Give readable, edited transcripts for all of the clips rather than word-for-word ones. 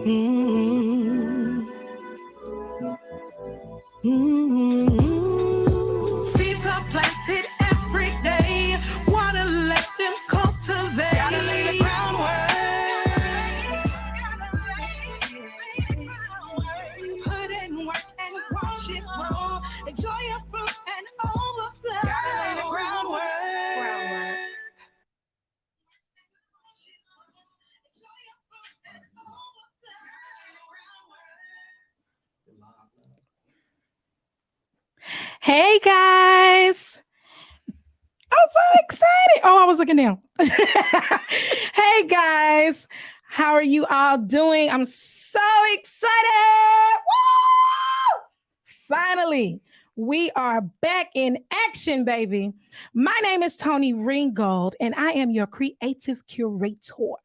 Mm-hmm. Mm-hmm. Seeds are planted every day. Wanna let them cultivate. Gotta lay the groundwork. Put in work and watch it grow. Enjoy your fruit and overflow. Gotta lay the groundwork. Hey guys. I'm so excited. Oh, I was looking down. Hey guys, how are you all doing? I'm so excited. Woo! Finally, we are back in action, baby. My name is Toni Ringgold, and I am your creative curator.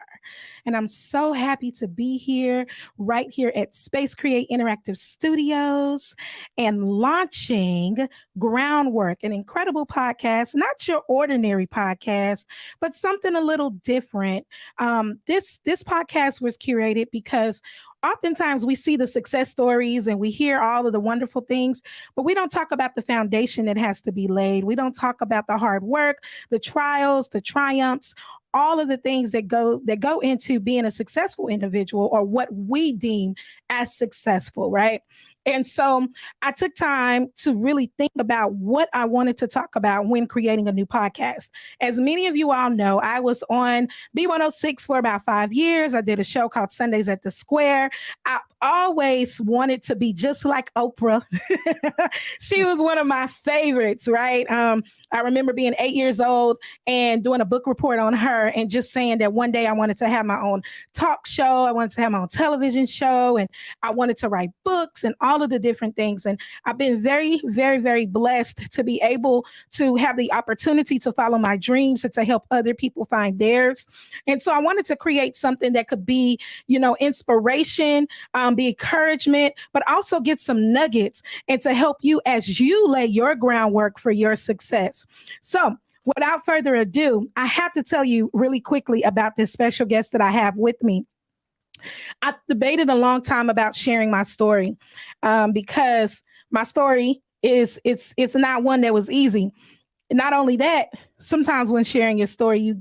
And I'm so happy to be here, right here at Space Create Interactive Studios and launching Groundwork, an incredible podcast, not your ordinary podcast, but something a little different. This podcast was curated because oftentimes we see the success stories and we hear all of the wonderful things, but we don't talk about the foundation that has to be laid. We don't talk about the hard work, the trials, the triumphs, all of the things that go into being a successful individual, or what we deem as successful, right? And so I took time to really think about what I wanted to talk about when creating a new podcast. As many of you all know, I was on B106 for about 5 years. I did a show called Sundays at the Square. I always wanted to be just like Oprah. She was one of my favorites, right? I remember being 8 years old and doing a book report on her and just saying that one day I wanted to have my own talk show. I wanted to have my own television show, and I wanted to write books and all of the different things. And I've been very, very, very blessed to be able to have the opportunity to follow my dreams and to help other people find theirs. And so I wanted to create something that could be, inspiration, be encouragement, but also get some nuggets and to help you as you lay your groundwork for your success. So without further ado, I have to tell you really quickly about this special guest that I have with me. I debated a long time about sharing my story because my story it's not one that was easy. Not only that, sometimes when sharing your story,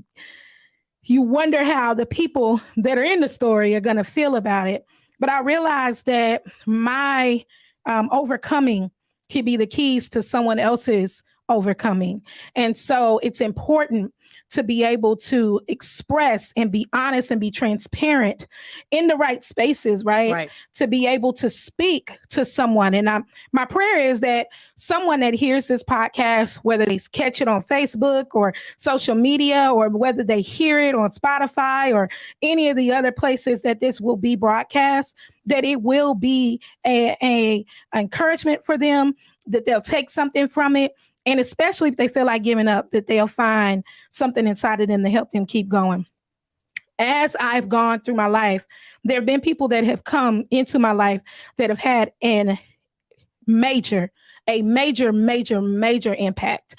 you wonder how the people that are in the story are going to feel about it. But I realized that my overcoming can be the keys to someone else's overcoming. And so it's important to be able to express and be honest and be transparent in the right spaces, right? To be able to speak to someone. And my prayer is that someone that hears this podcast, whether they catch it on Facebook or social media, or whether they hear it on Spotify or any of the other places that this will be broadcast, that it will be a encouragement for them, that they'll take something from it. And especially if they feel like giving up, that they'll find something inside of them to help them keep going. As I've gone through my life, there have been people that have come into my life that have had a major impact.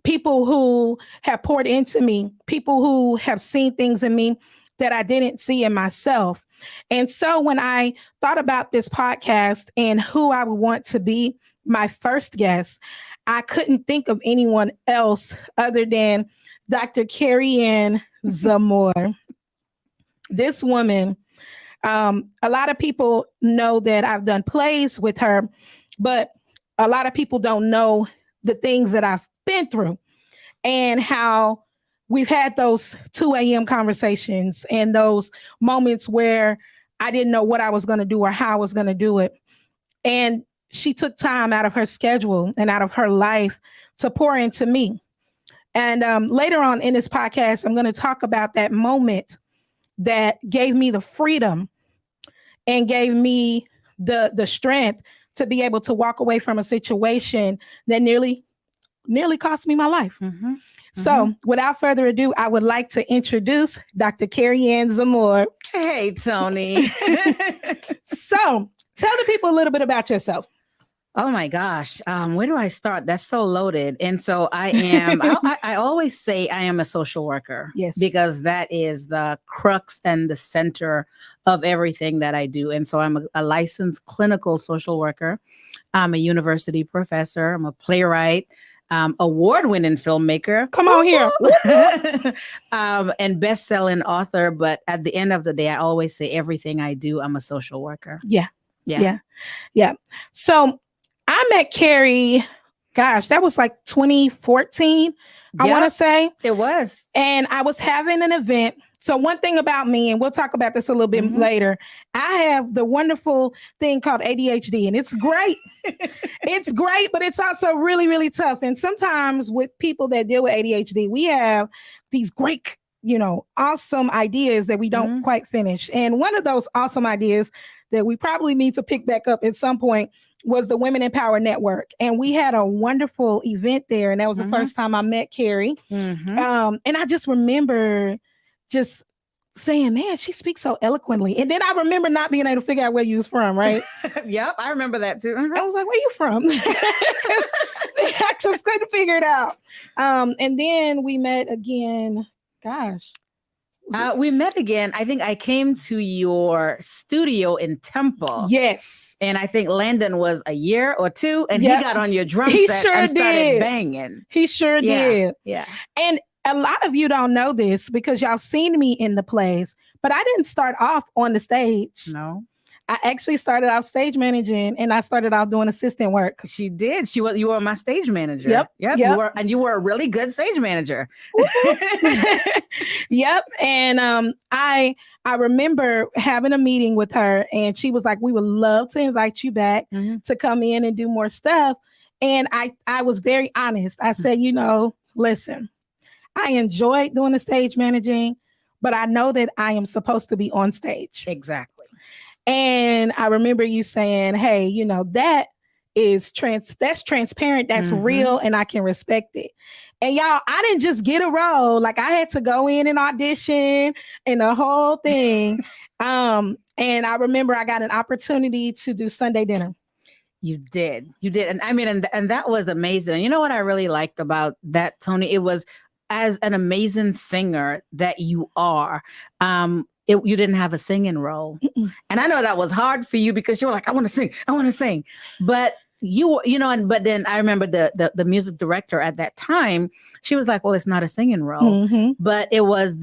People who have poured into me, people who have seen things in me that I didn't see in myself. And so when I thought about this podcast and who I would want to be my first guest, I couldn't think of anyone else other than Dr. Kerry Ann Zamore. This woman, a lot of people know that I've done plays with her, but a lot of people don't know the things that I've been through and how we've had those 2 a.m. conversations and those moments where I didn't know what I was going to do or how I was going to do it. And she took time out of her schedule and out of her life to pour into me. And later on in this podcast, I'm going to talk about that moment that gave me the freedom and gave me the strength to be able to walk away from a situation that nearly cost me my life. Mm-hmm. So without further ado, I would like to introduce Dr. Kerry Ann Zamore. Hey, Toni. So tell the people a little bit about yourself. Oh my gosh. Where do I start? That's so loaded. And so I always say I am a social worker Yes. because that is the crux and the center of everything that I do. And so I'm a licensed clinical social worker. I'm a university professor. I'm a playwright, award-winning filmmaker. Come on here. And best-selling author. But at the end of the day, I always say everything I do, I'm a social worker. Yeah. Yeah. Yeah. Yeah. So I met Kerry, gosh, that was like 2014, I want to say. It was. And I was having an event. So one thing about me, and we'll talk about this a little bit later, I have the wonderful thing called ADHD, and it's great. It's great, but it's also really, really tough. And sometimes with people that deal with ADHD, we have these great, awesome ideas that we don't quite finish. And one of those awesome ideas that we probably need to pick back up at some point was the Women in Power Network. And we had a wonderful event there. And that was the first time I met Kerry. And I just remember just saying, man, she speaks so eloquently. And then I remember not being able to figure out where you was from, right? Yep, I remember that too. I was like, where you from? I just couldn't figure it out. And then we met again. Gosh. We met again. I think I came to your studio in Temple. Yes. And I think Landon was a year or two, and he got on your drum set and started banging. He sure did. Yeah. And a lot of you don't know this because y'all seen me in the plays, but I didn't start off on the stage. No. I actually started off stage managing, and I started off doing assistant work. She did. You were my stage manager. Yep. You were a really good stage manager. Yep. And I remember having a meeting with her, and she was like, we would love to invite you back to come in and do more stuff. And I was very honest. I said, listen, I enjoyed doing the stage managing, but I know that I am supposed to be on stage. Exactly. And I remember you saying, hey, that is that's transparent, that's real, and I can respect it. And y'all, I didn't just get a role. Like, I had to go in and audition and the whole thing. And I remember I got an opportunity to do Sunday dinner. You did. And I mean, and that was amazing. And you know what I really liked about that, Toni? It was, as an amazing singer that you are, you didn't have a singing role. And I know that was hard for you because you were like, I want to sing. But but then I remember the music director at that time, she was like, well, it's not a singing role. But it was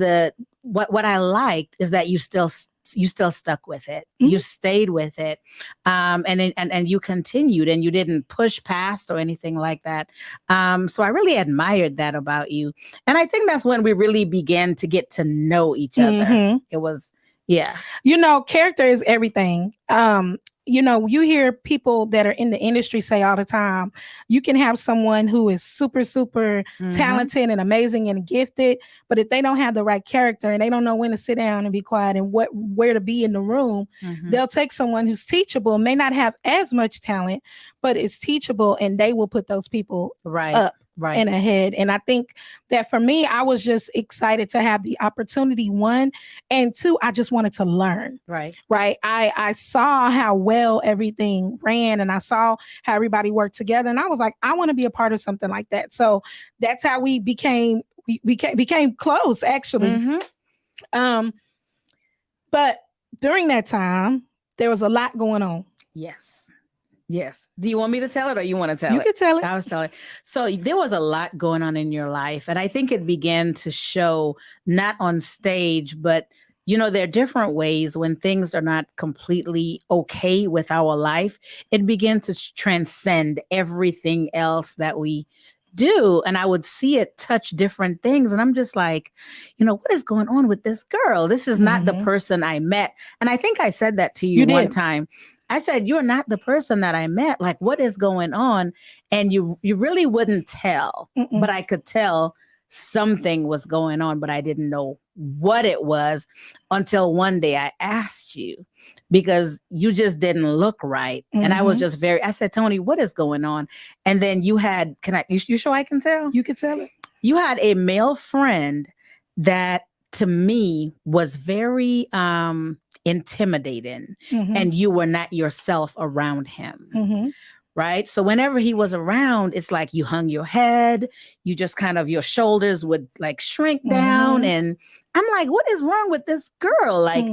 what I liked is that you still stuck with it. You stayed with it. And you continued, and you didn't push past or anything like that. So I really admired that about you. And I think that's when we really began to get to know each other. It was, yeah. Character is everything. You hear people that are in the industry say all the time, you can have someone who is super, super talented and amazing and gifted, but if they don't have the right character and they don't know when to sit down and be quiet and where to be in the room, they'll take someone who's teachable, may not have as much talent, but is teachable, and they will put those people up. Right. And ahead. And I think that for me, I was just excited to have the opportunity, one, and two, I just wanted to learn. Right. I saw how well everything ran, and I saw how everybody worked together. And I was like, I want to be a part of something like that. So that's how we became close, actually. But during that time, there was a lot going on. Yes. Do you want me to tell it, or you want to tell it? You can tell it. I was telling. So there was a lot going on in your life. And I think it began to show, not on stage, but, there are different ways when things are not completely okay with our life. It began to transcend everything else that we do. And I would see it touch different things. And I'm just like, what is going on with this girl? This is not the person I met. And I think I said that to you one time. I said, you're not the person that I met. Like, what is going on? And you really wouldn't tell, but I could tell something was going on, but I didn't know what it was until one day I asked you, because you just didn't look right. And I was just I said, Toni, what is going on? And then you had, you sure I can tell? You can tell it. You had a male friend that to me was very, intimidating, and you were not yourself around him. right? So whenever he was around, it's like you hung your head, you just kind of, your shoulders would like shrink down. And I'm like, what is wrong with this girl? Like,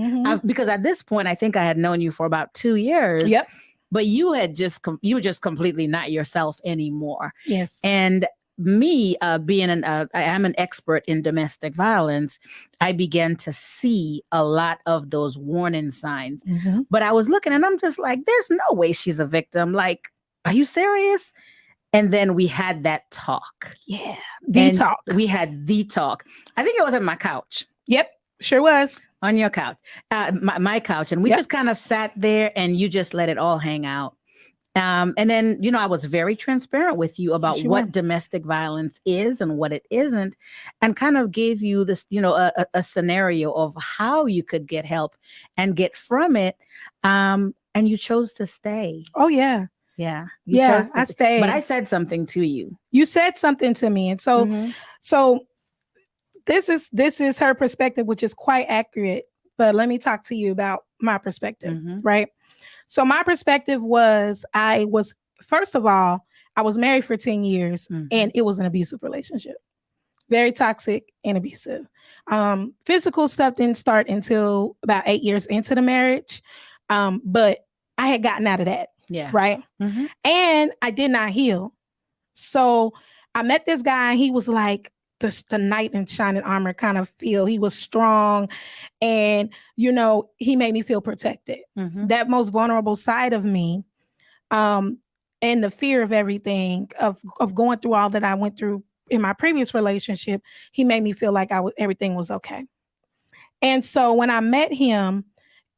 because at this point, I think I had known you for about 2 years. Yep. But you had just, you were just completely not yourself anymore. Yes. And me being I am an expert in domestic violence, I began to see a lot of those warning signs. But I was looking and I'm just like, there's no way she's a victim. Like, are you serious? And then we had that talk. Yeah. The talk. We had the talk. I think it was on my couch. Yep. Sure was. On your couch. My couch. And we just kind of sat there and you just let it all hang out. And then, you know, I was very transparent with you about what domestic violence is and what it isn't, and kind of gave you this, you know, a scenario of how you could get help and get from it. And you chose to stay. Oh, yeah. Yeah. I stayed. But I said something to you. You said something to me. And so, so this is her perspective, which is quite accurate. But let me talk to you about my perspective, right? So my perspective was, first of all, I was married for 10 years and it was an abusive relationship. Very toxic and abusive. Physical stuff didn't start until about 8 years into the marriage. But I had gotten out of that. Yeah. Right. And I did not heal. So I met this guy. He was like the knight in shining armor kind of feel. He was strong. And, you know, he made me feel protected. That most vulnerable side of me, and the fear of everything, of going through all that I went through in my previous relationship, he made me feel like everything was okay. And so when I met him,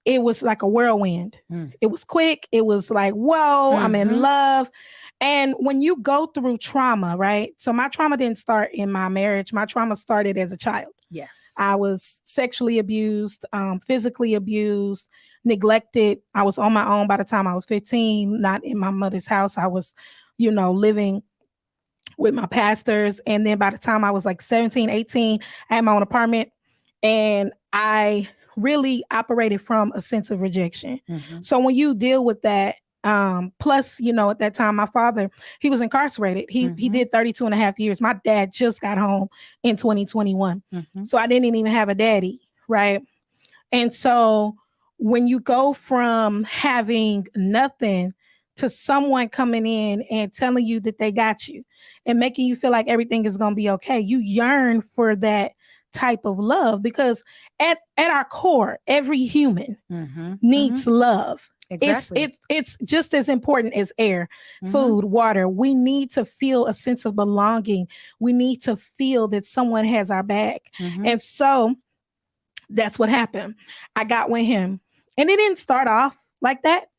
it was like a whirlwind. It was quick. It was like, whoa, I'm in love. And when you go through trauma, right? So my trauma didn't start in my marriage. My trauma started as a child. Yes. I was sexually abused, physically abused, neglected. I was on my own by the time I was 15, not in my mother's house. I was, you know, living with my pastors. And then by the time I was like 17, 18, I had my own apartment. And I really operated from a sense of rejection. So when you deal with that, plus, you know, at that time, my father, he was incarcerated. He did 32 and a half years. My dad just got home in 2021. So I didn't even have a daddy. Right. And so when you go from having nothing to someone coming in and telling you that they got you and making you feel like everything is going to be okay, you yearn for that type of love, because at our core, every human needs love. Exactly. It's just as important as air, food, water. We need to feel a sense of belonging. We need to feel that someone has our back. And so that's what happened. I got with him, and it didn't start off like that.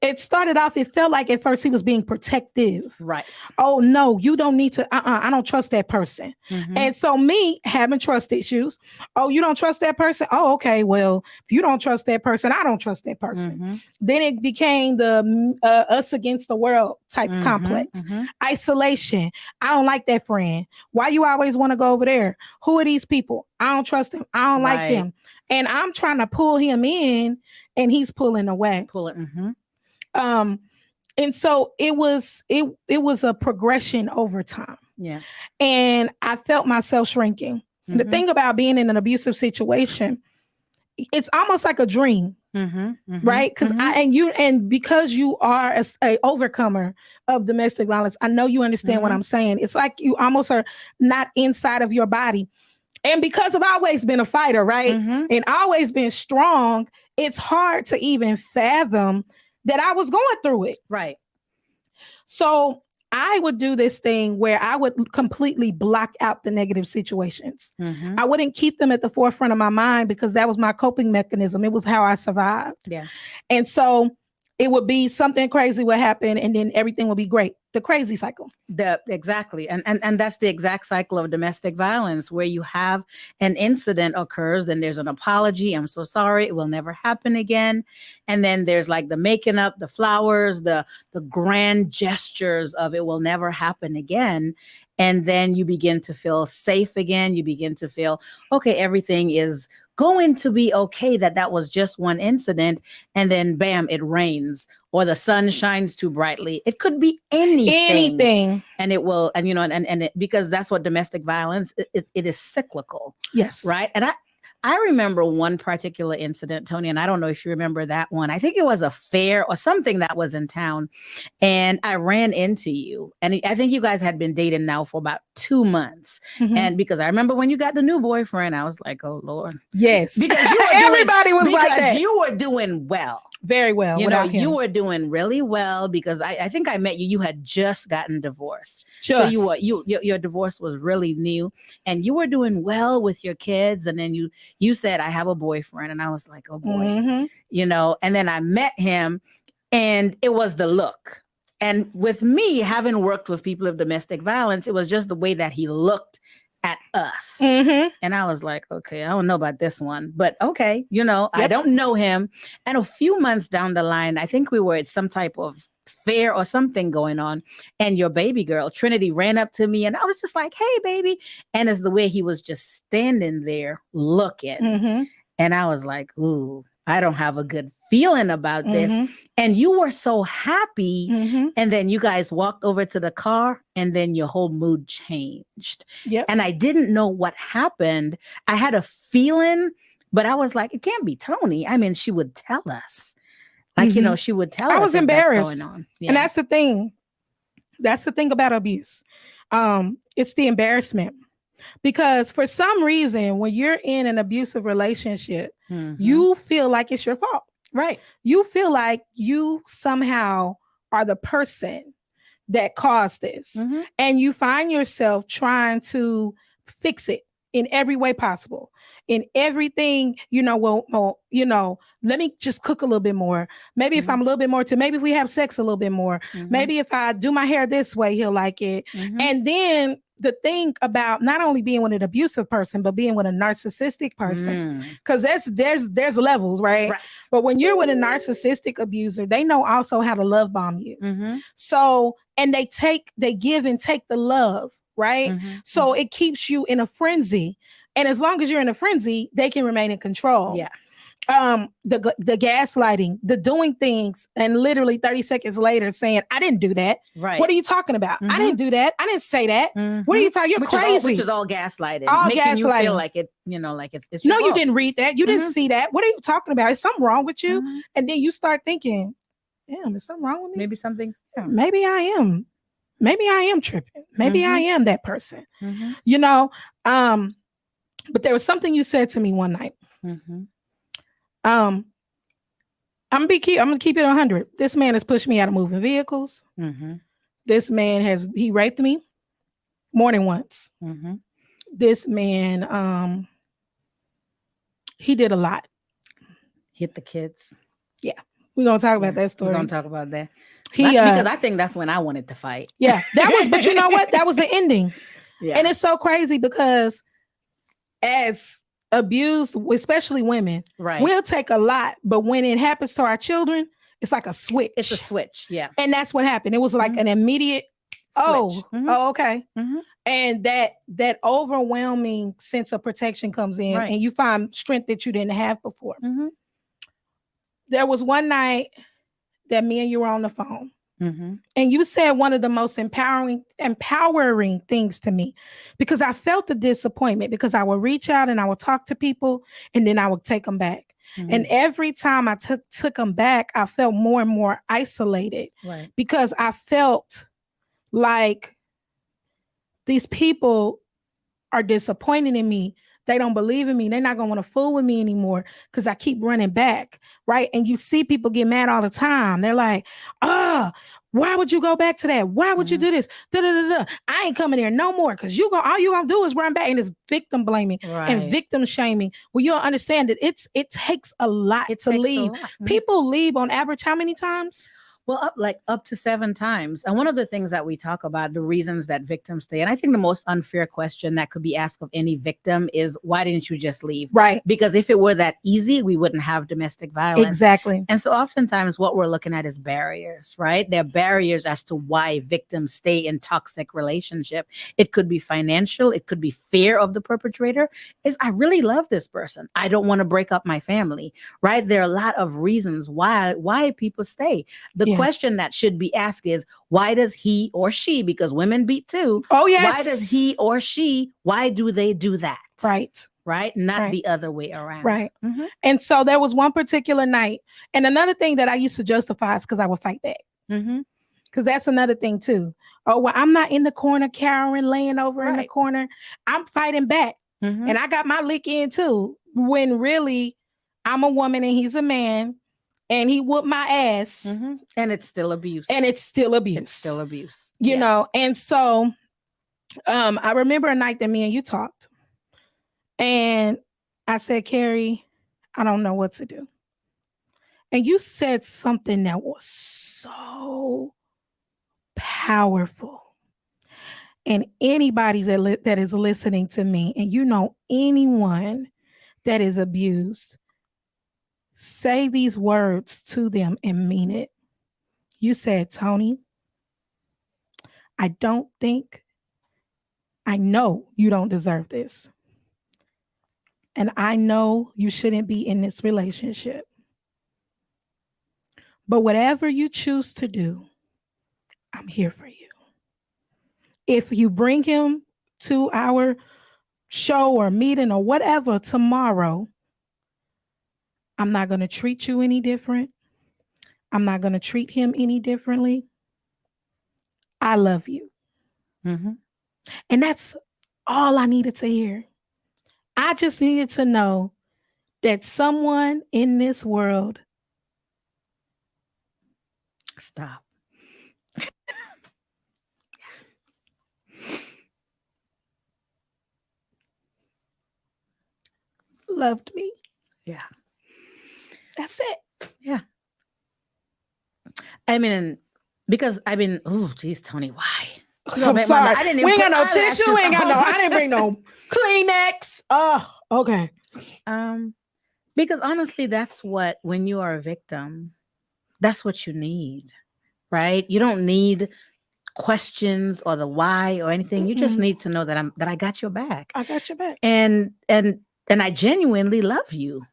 It started off, it felt like at first he was being protective. Right. Oh, no, you don't need to. I don't trust that person. And so me having trust issues. Oh, you don't trust that person? Oh, okay. Well, if you don't trust that person, I don't trust that person. Then it became the us against the world type complex. Isolation. I don't like that friend. Why you always want to go over there? Who are these people? I don't trust them. I don't like them. And I'm trying to pull him in and he's pulling away. And so it was a progression over time. Yeah. And I felt myself shrinking. The thing about being in an abusive situation, it's almost like a dream. Right? Because because you are a overcomer of domestic violence, I know you understand what I'm saying. It's like you almost are not inside of your body. And because I've always been a fighter, right? And always been strong, it's hard to even fathom that I was going through it. Right. So I would do this thing where I would completely block out the negative situations. I wouldn't keep them at the forefront of my mind because that was my coping mechanism. It was how I survived. Yeah. And so it would be something crazy would happen and then everything would be great. The crazy cycle. Exactly. And that's the exact cycle of domestic violence, where you have an incident occurs, then there's an apology. I'm so sorry. It will never happen again. And then there's like the making up, the flowers, the grand gestures of it will never happen again. And then you begin to feel safe again. You begin to feel, okay, everything is going to be okay that was just one incident, and then bam, it rains or the sun shines too brightly. It could be anything. And it will, and because that's what domestic violence, it is cyclical. Yes. Right. And I remember one particular incident, Toni, and I don't know if you remember that one. I think it was a fair or something that was in town, and I ran into you. And I think you guys had been dating now for about 2 months. Mm-hmm. And because I remember when you got the new boyfriend, I was like, oh, Lord. Yes. Because everybody was like that. You were doing well. Very well. You were doing really well, because I think I met you. You had just gotten divorced. So your divorce was really new, and you were doing well with your kids. And then you said, I have a boyfriend. And I was like, oh boy, and then I met him, and it was the look. And with me, having worked with people of domestic violence, it was just the way that he looked at us. Mm-hmm. And I was like, okay, I don't know about this one, but okay, I don't know him. And a few months down the line, I think we were at some type of fair or something going on, and your baby girl, Trinity, ran up to me, and I was just like, hey, baby. And it's the way he was just standing there looking. Mm-hmm. And I was like, ooh, I don't have a good feeling about this. Mm-hmm. And you were so happy. Mm-hmm. And then you guys walked over to the car, and then your whole mood changed. Yep. And I didn't know what happened. I had a feeling, but I was like, it can't be Toni. I mean, she would tell us. Like, she would tell us. I was embarrassed. Going on. Yeah. And that's the thing. That's the thing about abuse. It's the embarrassment. Because for some reason, when you're in an abusive relationship, you feel like it's your fault. Right. You feel like you somehow are the person that caused this. Mm-hmm. And you find yourself trying to fix it in every way possible. In everything, let me just cook a little bit more. Maybe if I'm a little bit more maybe if we have sex a little bit more, maybe if I do my hair this way, he'll like it. And then the thing about not only being with an abusive person, but being with a narcissistic person, because there's levels, right? But when you're with a narcissistic abuser, they know also how to love bomb you. So, and they give and take the love, right? So it keeps you in a frenzy. And as long as you're in a frenzy, they can remain in control. Yeah. The gaslighting, the doing things, and literally 30 seconds later saying, I didn't do that. Right. What are you talking about? I didn't do that. I didn't say that. What are you talking? You're crazy. Which is all gaslighting. All making gaslighting. You feel like it, like it's your no, fault. You didn't read that. You didn't see that. What are you talking about? Is something wrong with you? And then you start thinking, damn, is something wrong with me? Maybe something. Yeah. Maybe I am. Maybe I am tripping. Maybe I am that person. But there was something you said to me one night. I'm gonna keep it 100. This man has pushed me out of moving vehicles. This man he raped me more than once. This man, he did a lot. Hit the kids. Yeah, we're gonna talk about that story. We're gonna talk about that. Because I think that's when I wanted to fight. Yeah, that was. But you know what? That was the ending. Yeah. And it's so crazy because as abused, especially women, right, we'll take a lot, but when it happens to our children, it's like a switch. It's a switch, yeah. And that's what happened. It was like an immediate switch. Okay. And that overwhelming sense of protection comes in, right, and you find strength that you didn't have before. There was one night that me and you were on the phone. And you said one of the most empowering things to me, because I felt the disappointment, because I would reach out and I would talk to people and then I would take them back. And every time I took them back, I felt more and more isolated, right, because I felt like these people are disappointed in me. They don't believe in me. They're not going to want to fool with me anymore because I keep running back, right? And you see people get mad all the time. They're like, why would you go back to that? Why would you do this? I ain't coming here no more, because all you're going to do is run back. And it's victim blaming and victim shaming. Well, you'll understand that it takes a lot to leave. People leave on average how many times? Well, up to 7 times. And one of the things that we talk about, the reasons that victims stay, and I think the most unfair question that could be asked of any victim is, why didn't you just leave? Right. Because if it were that easy, we wouldn't have domestic violence. Exactly. And so oftentimes what we're looking at is barriers, right? There are barriers as to why victims stay in toxic relationship. It could be financial. It could be fear of the perpetrator. Is I really love this person. I don't want to break up my family, right? There are a lot of reasons why people stay. The question that should be asked is, why does he or she, because women beat too. Oh, yes. Why does he or she, why do they do that? Right. Right. Not the other way around. Right. Mm-hmm. And so there was one particular night. And another thing that I used to justify is because I would fight back. Because that's another thing too. Oh, well, I'm not in the corner, cowering, laying over in the corner. I'm fighting back. And I got my lick in too. When really I'm a woman and he's a man. And he whooped my ass. And it's still abuse. You know, and so I remember a night that me and you talked. And I said, Kerry, I don't know what to do. And you said something that was so powerful. And anybody that is listening to me, and you know anyone that is abused, say these words to them and mean it. You said, Toni, I know you don't deserve this. And I know you shouldn't be in this relationship. But whatever you choose to do, I'm here for you. If you bring him to our show or meeting or whatever tomorrow, I'm not going to treat you any different. I'm not going to treat him any differently. I love you. And that's all I needed to hear. I just needed to know that someone in this world. Stop. Loved me. Yeah. That's it. Yeah. I mean, because oh, geez, Toni, why? I'm sorry. We ain't got no tissue. We ain't got no. I didn't bring no Kleenex. Oh, okay. Because honestly, that's what, when you are a victim, that's what you need, right? You don't need questions or the why or anything. You just need to know that I got your back. I got your back. And I genuinely love you.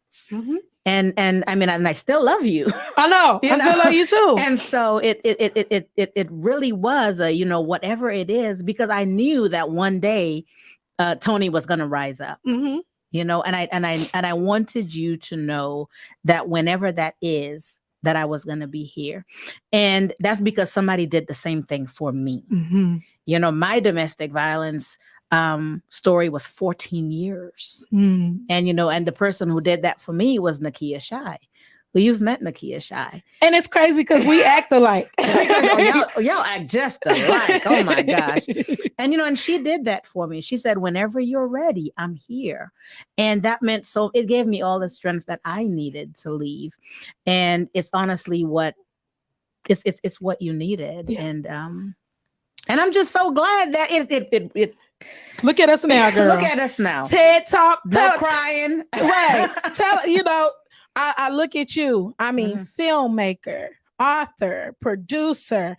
And I mean, and I still love you. I know. I still love you too. And so it really was a, whatever it is, because I knew that one day Toni was going to rise up. And I wanted you to know that whenever that is, that I was going to be here. And that's because somebody did the same thing for me. My domestic violence story was 14 years. And, and the person who did that for me was Nakia Shai. Well, you've met Nakia Shai. And it's crazy because we act alike. y'all act just alike. Oh my gosh. And, and she did that for me. She said, whenever you're ready, I'm here. And that meant, so it gave me all the strength that I needed to leave. And it's honestly it's what you needed. Yeah. And I'm just so glad that it look at us now, girl. Look at us now. TED Talk. Crying. Right. I look at you. I mean, filmmaker, author, producer,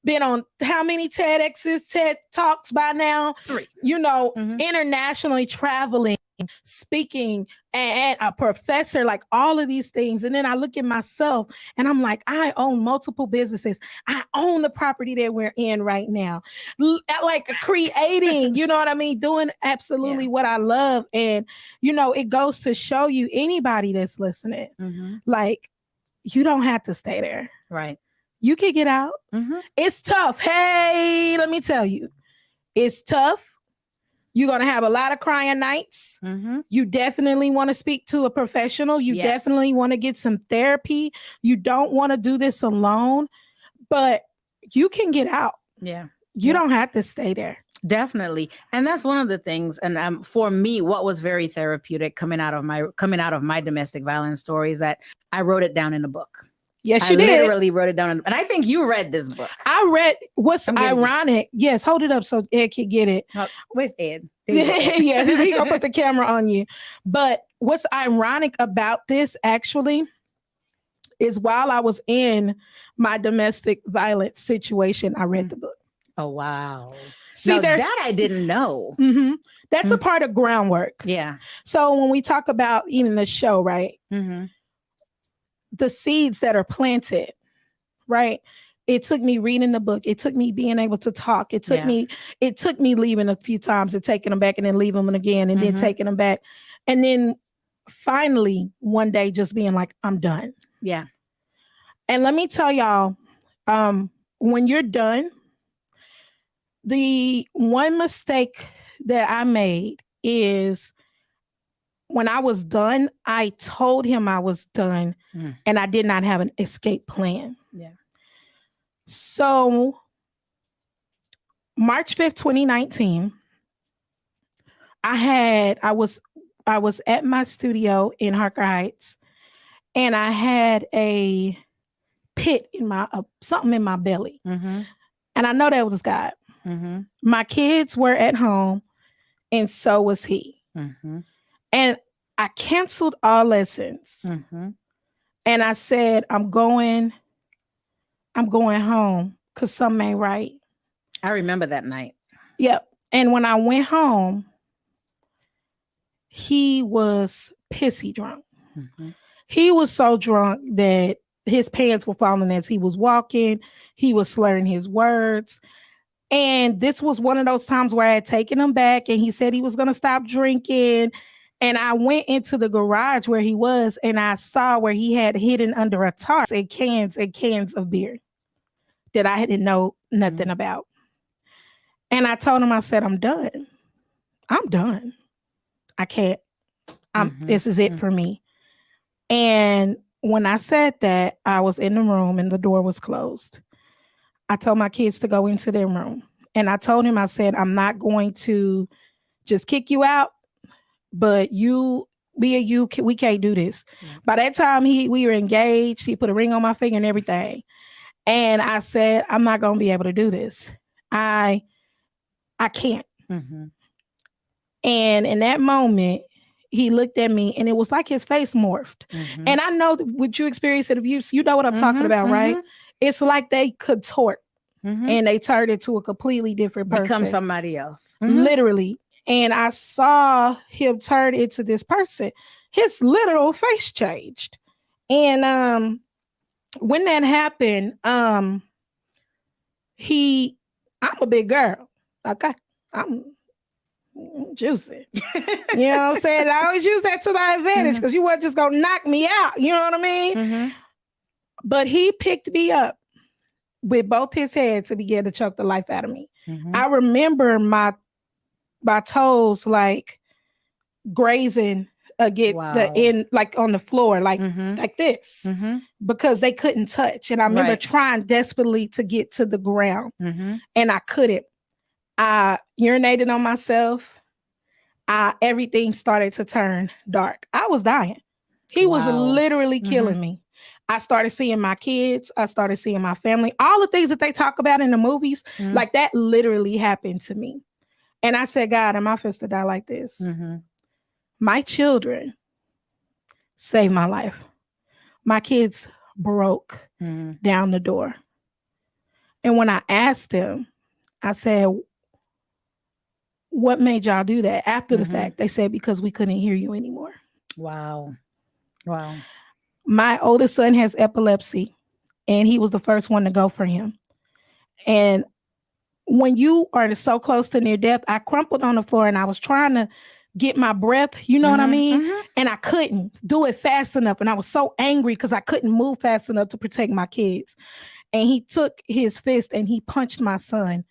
been on how many TEDx's, TED Talks by now? 3. Internationally traveling, speaking, and a professor, like all of these things. And then I look at myself and I'm like, I own multiple businesses. I own the property that we're in right now. Like creating, you know what I mean? Doing absolutely what I love. And, it goes to show you, anybody that's listening, like, you don't have to stay there. Right. You can get out. It's tough. Hey, let me tell you, it's tough. You're going to have a lot of crying nights. You definitely want to speak to a professional. You definitely want to get some therapy. You don't want to do this alone, but you can get out. Yeah. You don't have to stay there. Definitely. And that's one of the things. And for me, what was very therapeutic coming out of my domestic violence story is that I wrote it down in a book. Yes, I you did. literally wrote it down. And I think you read this book. I read what's I'm getting ironic. Yes, hold it up so Ed can get it. Oh, where's Ed? There you go, Ed. Yeah, he gonna put the camera on you. But what's ironic about this actually is while I was in my domestic violence situation, I read the book. Oh, wow. See, now, there's that I didn't know. Mhm. That's a part of groundwork. Yeah. So when we talk about even the show, right? Mm-hmm. The seeds that are planted, right? It took me reading the book. It took me being able to talk. It took me leaving a few times and taking them back and then leaving them again and then taking them back. And then finally one day just being like, I'm done. Yeah. And let me tell y'all, when you're done, the one mistake that I made is when I was done, I told him I was done and I did not have an escape plan. Yeah. So March 5th, 2019, I was at my studio in Harker Heights and I had a pit in my something in my belly. And I know that was God. My kids were at home and so was he. And I canceled all lessons. And I said, I'm going home because something ain't right. I remember that night. Yep. And when I went home, he was pissy drunk. He was so drunk that his pants were falling as he was walking. He was slurring his words. And this was one of those times where I had taken him back and he said he was going to stop drinking. And I went into the garage where he was and I saw where he had hidden under a tarp cans of beer that I didn't know nothing about. And I told him, I said, I'm done. I'm done. I can't. This is it for me. And when I said that, I was in the room and the door was closed. I told my kids to go into their room. And I told him, I said, I'm not going to just kick you out, but we can't do this. By that time, we were engaged. He put a ring on my finger and everything. And I said, I'm not going to be able to do this. I can't. And in that moment, he looked at me and it was like his face morphed. And I know what you experience of abuse, you know what I'm talking about, right? It's like they contort and they turn into a completely different person. Become somebody else. Literally. And I saw him turn into this person. His literal face changed. And when that happened, I'm a big girl. Okay. I'm juicy. You know what I'm saying? I always use that to my advantage because you weren't just going to knock me out. You know what I mean? But he picked me up with both his hands and began to choke the life out of me. I remember my toes like grazing against the end, like on the floor, like this, because they couldn't touch. And I remember trying desperately to get to the ground and I couldn't. I urinated on myself. Everything started to turn dark. I was dying. He was literally killing me. I started seeing my kids. I started seeing my family. All the things that they talk about in the movies, like that literally happened to me. And I said, God, am I supposed to die like this? My children saved my life. My kids broke down the door. And when I asked them, I said, what made y'all do that after the fact? They said, because we couldn't hear you anymore. Wow. My oldest son has epilepsy, and he was the first one to go for him. And when you are so close to near death, I crumpled on the floor and I was trying to get my breath, you know what I mean? And I couldn't do it fast enough. And I was so angry because I couldn't move fast enough to protect my kids. And he took his fist and he punched my son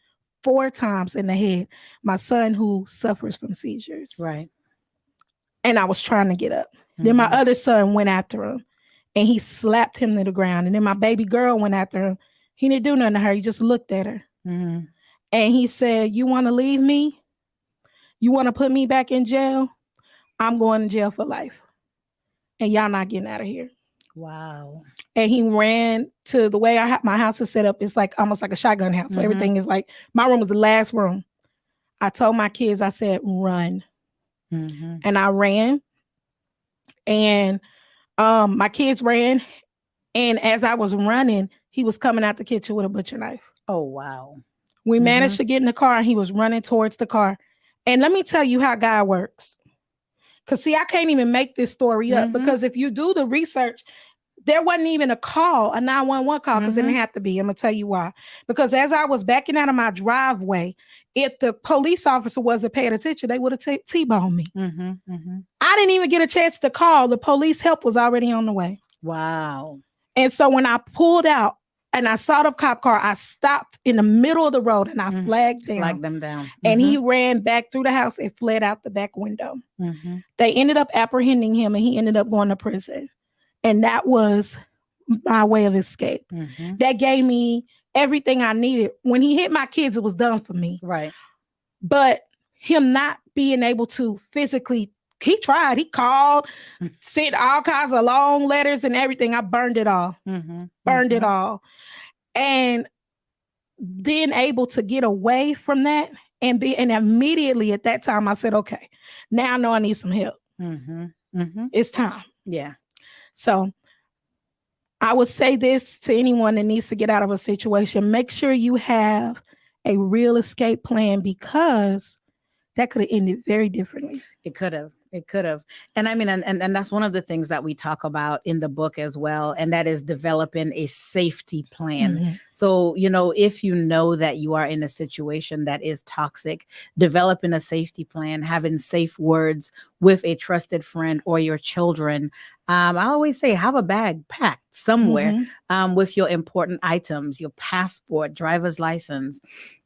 4 times in the head. My son who suffers from seizures. Right. And I was trying to get up. Then my other son went after him and he slapped him to the ground. And then my baby girl went after him. He didn't do nothing to her. He just looked at her. And he said, you want to leave me? You want to put me back in jail? I'm going to jail for life. And y'all not getting out of here. Wow. And he ran to the way my house is set up. It's like almost like a shotgun house. So everything is like, my room was the last room. I told my kids, I said, run. And I ran. And my kids ran. And as I was running, he was coming out the kitchen with a butcher knife. Oh, wow. We managed to get in the car and he was running towards the car. And let me tell you how God works. Because see, I can't even make this story up because if you do the research, there wasn't even a 911 call, because it didn't have to be. I'm going to tell you why. Because as I was backing out of my driveway, if the police officer wasn't paying attention, they would have T-boned me. I didn't even get a chance to call. The police help was already on the way. Wow. And so when I pulled out and I saw the cop car, I stopped in the middle of the road and I flagged them down. And he ran back through the house and fled out the back window. They ended up apprehending him and he ended up going to prison. And that was my way of escape. That gave me everything I needed. When he hit my kids, it was done for me. Right. But him not being able to physically, he tried, he called, sent all kinds of long letters and everything. I burned it all. Burned it all. And then able to get away from that and immediately at that time I said, okay, now I know I need some help. It's time. Yeah. So I would say this to anyone that needs to get out of a situation: make sure you have a real escape plan, because that could have ended very differently. It could have. And I mean, and that's one of the things that we talk about in the book as well. And that is developing a safety plan. So, if you know that you are in a situation that is toxic, developing a safety plan, having safe words with a trusted friend or your children. I always say, have a bag packed somewhere with your important items, your passport, driver's license,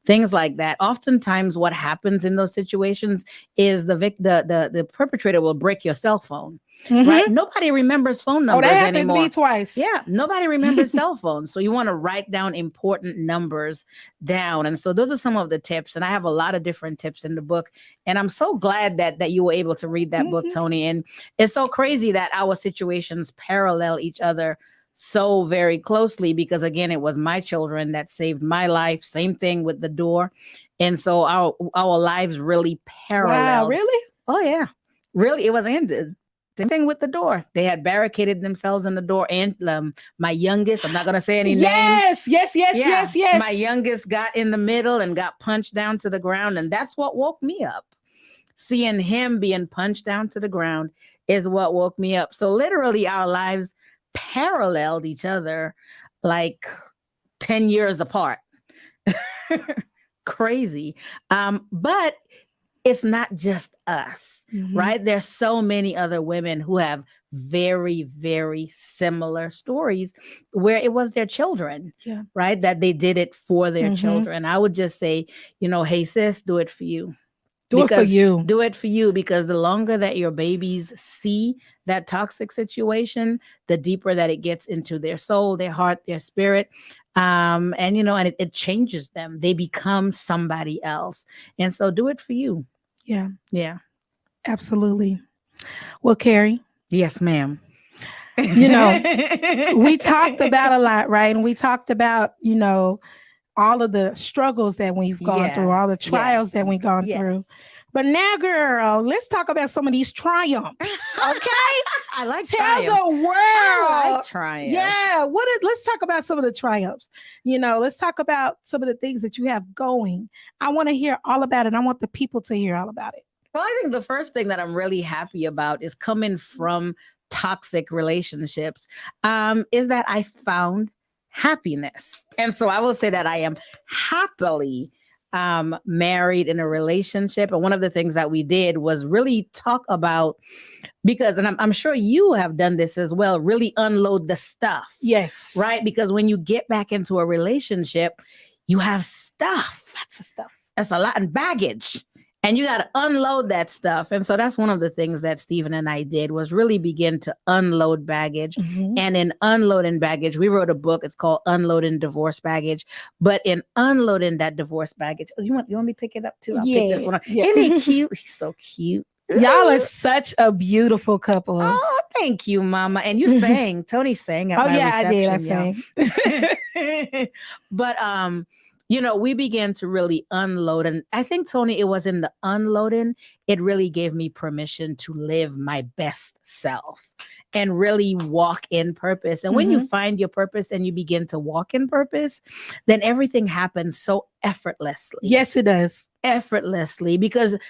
things like that. Oftentimes what happens in those situations is the perpetrator will break your cell phone, right? Nobody remembers phone numbers anymore. Happened to me twice. Yeah, nobody remembers cell phones. So you want to write down important numbers down. And so those are some of the tips. And I have a lot of different tips in the book. And I'm so glad that you were able to read that book, Toni. And it's so crazy that our situations parallel each other so very closely, because again, it was my children that saved my life. Same thing with the door. And so our lives really parallel. Wow, really? Oh yeah. Really, it was ended. Same thing with the door. They had barricaded themselves in the door. And my youngest, I'm not going to say any names. Yes. My youngest got in the middle and got punched down to the ground. And that's what woke me up. Seeing him being punched down to the ground is what woke me up. So literally our lives paralleled each other like 10 years apart. Crazy. But it's not just us, right? There's so many other women who have very, very similar stories where it was their children, right? That they did it for their children. I would just say, hey sis, do it for you. Do it for you, because the longer that your babies see that toxic situation, the deeper that it gets into their soul, their heart, their spirit. And it changes them. They become somebody else. And so do it for you. Yeah. Yeah. Absolutely. Well, Kerry. Yes, ma'am. We talked about a lot, right? And we talked about, all of the struggles that we've gone through, all the trials that we've gone through. But now, girl, let's talk about some of these triumphs, okay? I like Tell triumphs. the world. I like triumphs. Yeah. Let's talk about some of the triumphs. Let's talk about some of the things that you have going. I want to hear all about it. I want the people to hear all about it. Well, I think the first thing that I'm really happy about is coming from toxic relationships, is that I found happiness. And so I will say that I am happily married in a relationship. And one of the things that we did was really talk about, because, and I'm sure you have done this as well, really unload the stuff. Yes. Right? Because when you get back into a relationship, you have stuff. Lots of stuff. That's a lot, and baggage. And you got to unload that stuff. And so that's one of the things that Stephen and I did, was really begin to unload baggage. And in unloading baggage, we wrote a book. It's called Unloading Divorce Baggage. But in unloading that divorce baggage, you want me to pick it up too? I'll pick this one up. Yeah. Isn't he cute? He's so cute. Y'all are such a beautiful couple. Oh, thank you, Mama. And you sang. Tony sang at my reception. I did. But we began to really unload. And I think, Tony, it was in the unloading, it really gave me permission to live my best self and really walk in purpose. And when you find your purpose and you begin to walk in purpose, then everything happens so effortlessly. Yes, it does. Effortlessly,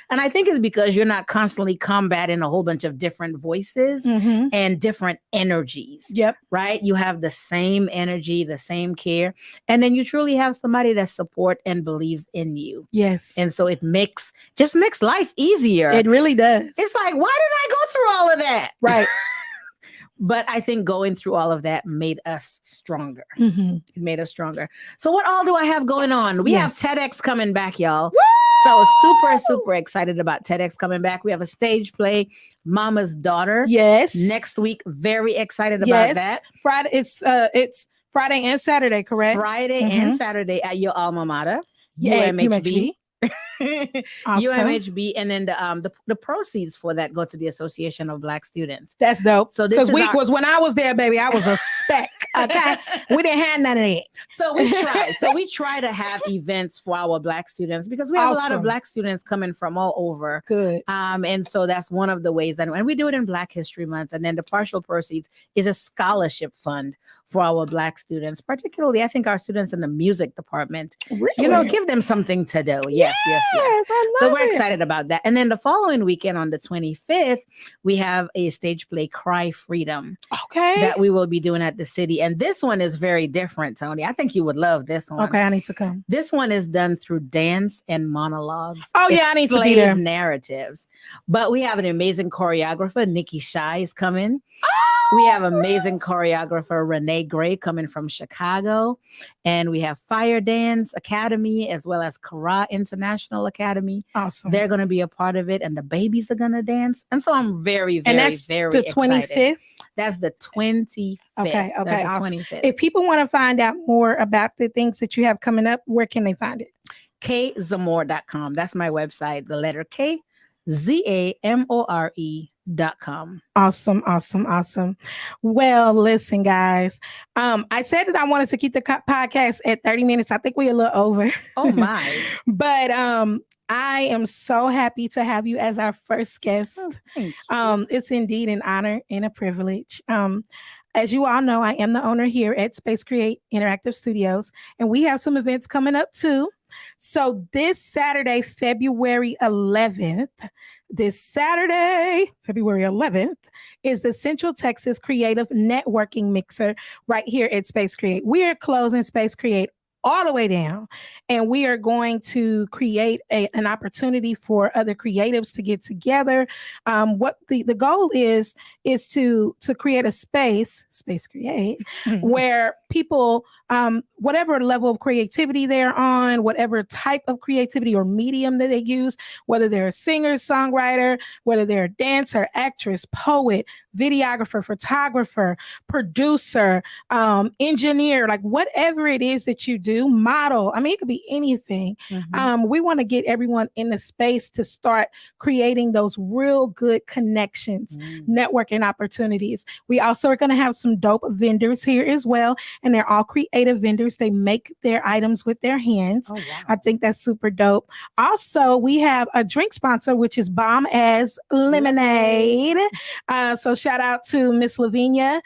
and I think it's because you're not constantly combating a whole bunch of different voices and different energies. Yep. Right. You have the same energy, the same care. And then you truly have somebody that supports and believes in you. Yes. And so it makes life easier. It really does. It's like, why did I go through all of that? Right. But I think going through all of that made us stronger. Mm-hmm. It made us stronger. So what all do I have going on? We have TEDx coming back, y'all. Woo! So super, super excited about TEDx coming back. We have a stage play, Mama's Daughter. Yes. Next week. Very excited about that. Friday. It's Friday and Saturday, correct? Friday and Saturday at your alma mater, yeah, UMHB. Awesome. UMHB, and then the proceeds for that go to the Association of Black Students. That's dope. So this was when I was there, baby. I was a speck. Okay, we didn't have none of that. So we try to have events for our Black students because we have a lot of Black students coming from all over. Good. And so that's one of the ways, and we do it in Black History Month. And then the partial proceeds is a scholarship fund for our Black students, particularly I think our students in the music department. Really? Give them something to do. Yes. So we're excited about that. And then the following weekend on the 25th, we have a stage play, Cry Freedom. Okay. That we will be doing at the city. And this one is very different, Tony. I think you would love this one. Okay, I need to come. This one is done through dance and monologues. Oh, yeah, I need to be there. Narratives. But we have an amazing choreographer, Nikki Shai, is coming. We have amazing choreographer Renee Gray coming from Chicago. And we have Fire Dance Academy as well as Kara International Academy. Awesome. They're going to be a part of it and the babies are going to dance. And so I'm very, very, and that's very the excited. 25th? That's the 25th. Okay, That's the awesome. 25th. If people want to find out more about the things that you have coming up, where can they find it? KZamore.com. That's my website. The letter K, ZAMORE.com. Awesome. Well, listen, guys. I said that I wanted to keep the podcast at 30 minutes. I think we're a little over. Oh my. But I am so happy to have you as our first guest. Oh, thank you. It's indeed an honor and a privilege. As you all know, I am the owner here at Space Create Interactive Studios, and we have some events coming up too. So this Saturday, February 11th, is the Central Texas Creative Networking Mixer right here at Space Create. We are closing Space Create all the way down, and we are going to create an opportunity for other creatives to get together. What the goal is to create a space create where people, whatever level of creativity they're on, whatever type of creativity or medium that they use, whether they're a singer, songwriter, whether they're a dancer, actress, poet, videographer, photographer, producer, engineer, like whatever it is that you do, model. I mean, it could be anything. We want to get everyone in the space to start creating those real good connections, networking opportunities. We also are going to have some dope vendors here as well. And they're all creative vendors. They make their items with their hands. Oh, wow. I think that's super dope. Also, we have a drink sponsor, which is Bomb as Lemonade. So shout out to Miss Lavinia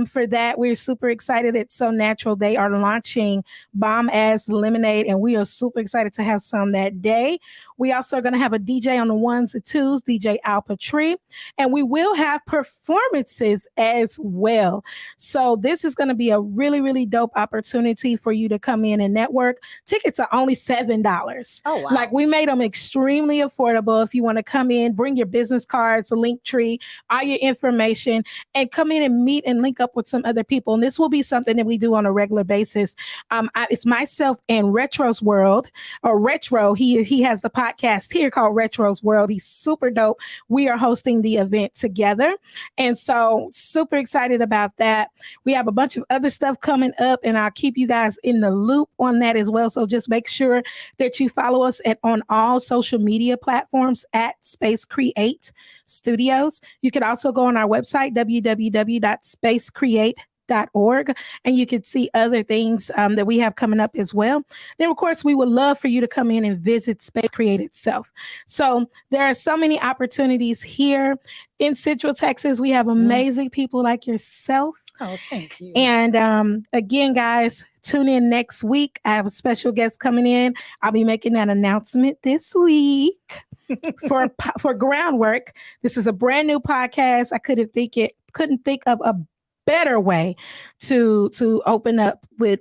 for that. We're super excited. It's So Natural. They are launching Bomb as Lemonade, and we are super excited to have some that day. We also are going to have a DJ on the ones and twos, DJ Al Patry, and we will have performances as well. So this is going to be a really, really dope opportunity for you to come in and network. Tickets are only $7. Oh, wow. Like, we made them extremely affordable. If you want to come in, bring your business cards, a link tree, all your information, and come in and meet and link up with some other people. And this will be something that we do on a regular basis. It's myself and Retro's World, or Retro. He has the podcast here called Retro's World. He's super dope. We are hosting the event together. And so super excited about that. We have a bunch of other stuff stuff coming up, and I'll keep you guys in the loop on that as well. So just make sure that you follow us on all social media platforms at Space Create Studios. You can also go on our website, www.spacecreate.org, and you can see other things that we have coming up as well. Then, of course, we would love for you to come in and visit Space Create itself. So there are so many opportunities here in Central Texas. We have amazing people like yourself. Oh, thank you. And again, guys, tune in next week. I have a special guest coming in. I'll be making that announcement this week for Groundwork. This is a brand new podcast. I couldn't think of a better way to open up with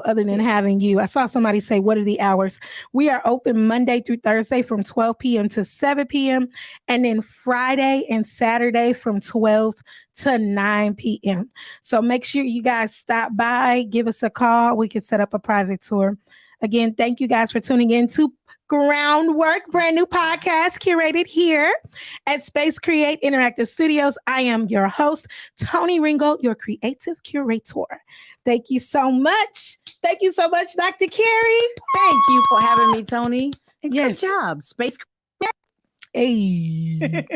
other than having you. I saw somebody say, what are the hours? We are open Monday through Thursday from 12 p.m. to 7 p.m. and then Friday and Saturday from 12 to 9 p.m. So make sure you guys stop by, give us a call. We can set up a private tour. Again, thank you guys for tuning in to Groundwork, brand new podcast curated here at Space Create Interactive Studios. I am your host, Toni Ringgold, your creative curator. Thank you so much. Thank you so much, Dr. Kerry. Thank you for having me, Toni. And Yes. Good job. Space. Hey.